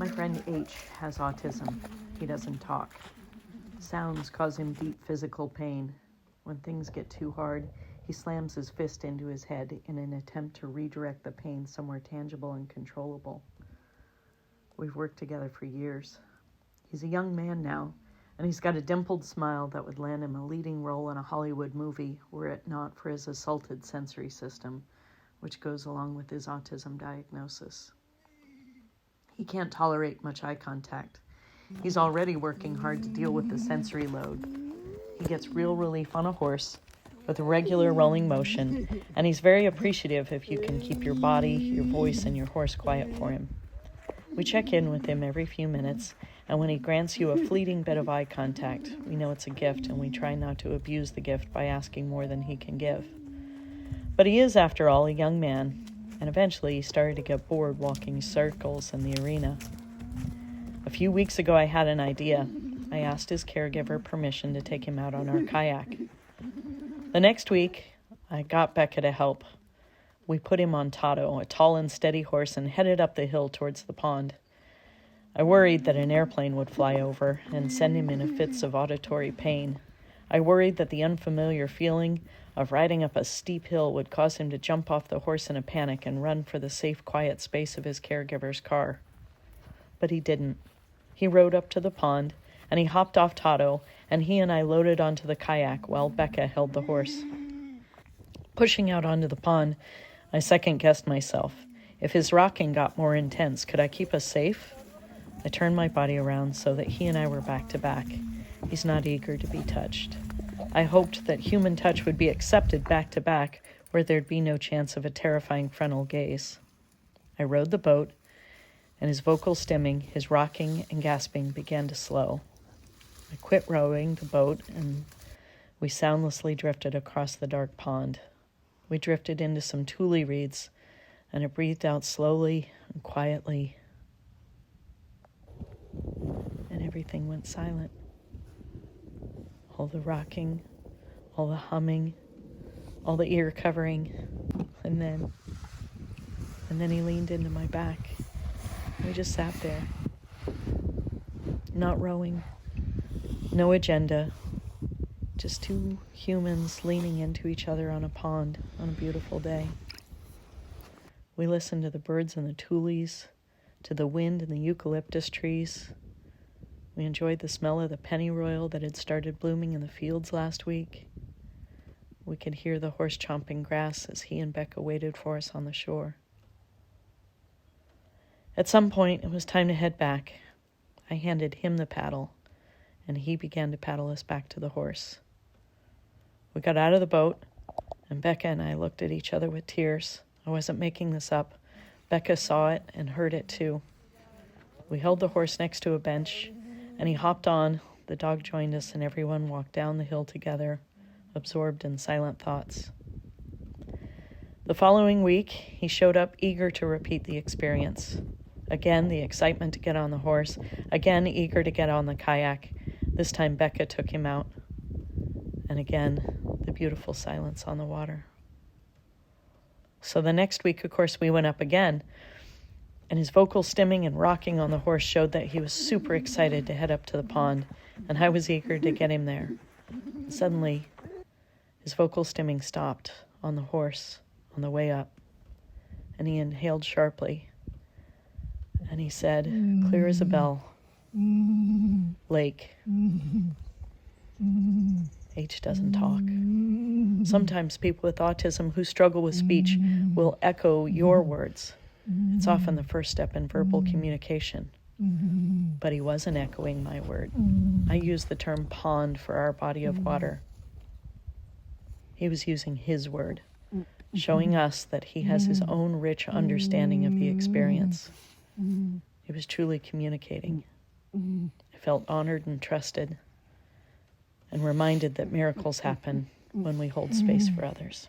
My friend H has autism. He doesn't talk. Sounds cause him deep physical pain. When things get too hard, he slams his fist into his head in an attempt to redirect the pain somewhere tangible and controllable. We've worked together for years. He's a young man now, and he's got a dimpled smile that would land him a leading role in a Hollywood movie were it not for his assaulted sensory system, which goes along with his autism diagnosis. He can't tolerate much eye contact. He's already working hard to deal with the sensory load. He gets real relief on a horse with a regular rolling motion, and he's very appreciative if you can keep your body, your voice, and your horse quiet for him. We check in with him every few minutes, and when he grants you a fleeting bit of eye contact, we know it's a gift, and we try not to abuse the gift by asking more than he can give. But he is, after all, a young man, and eventually he started to get bored walking circles in the arena. A few weeks ago, I had an idea. I asked his caregiver permission to take him out on our kayak. The next week, I got Becca to help. We put him on Tato, a tall and steady horse, and headed up the hill towards the pond. I worried that an airplane would fly over and send him into fits of auditory pain. I worried that the unfamiliar feeling of riding up a steep hill would cause him to jump off the horse in a panic and run for the safe, quiet space of his caregiver's car. But he didn't. He rode up to the pond, and he hopped off Tato, and he and I loaded onto the kayak while Becca held the horse. Pushing out onto the pond, I second-guessed myself. If his rocking got more intense, could I keep us safe? I turned my body around so that he and I were back to back. He's not eager to be touched. I hoped that human touch would be accepted back to back, where there'd be no chance of a terrifying frontal gaze. I rowed the boat, and his vocal stimming, his rocking and gasping began to slow. I quit rowing the boat, and we soundlessly drifted across the dark pond. We drifted into some tule reeds, and it breathed out slowly and quietly, and everything went silent. All the rocking, all the humming, all the ear covering, and then he leaned into my back. We just sat there, not rowing, no agenda, just two humans leaning into each other on a pond on a beautiful day. We listened to the birds in the tules, to the wind in the eucalyptus trees. We enjoyed the smell of the pennyroyal that had started blooming in the fields last week. We could hear the horse chomping grass as he and Becca waited for us on the shore. At some point, it was time to head back. I handed him the paddle, and he began to paddle us back to the horse. We got out of the boat, and Becca and I looked at each other with tears. I wasn't making this up. Becca saw it and heard it too. We held the horse next to a bench, and he hopped on. The dog joined us, and everyone walked down the hill together, absorbed in silent thoughts. The following week, he showed up eager to repeat the experience. Again, the excitement to get on the horse. Again, eager to get on the kayak. This time, Becca took him out. And again, the beautiful silence on the water. So the next week, of course, we went up again. And his vocal stimming and rocking on the horse showed that he was super excited to head up to the pond. And I was eager to get him there. And suddenly, his vocal stimming stopped on the horse on the way up. And he inhaled sharply. And he said, clear as a bell, lake. H doesn't talk. Sometimes people with autism who struggle with speech will echo your words. It's often the first step in verbal communication. But he wasn't echoing my word. I use the term pond for our body of water. He was using his word, showing us that he has his own rich understanding of the experience. He was truly communicating. I felt honored and trusted, and reminded that miracles happen when we hold space for others.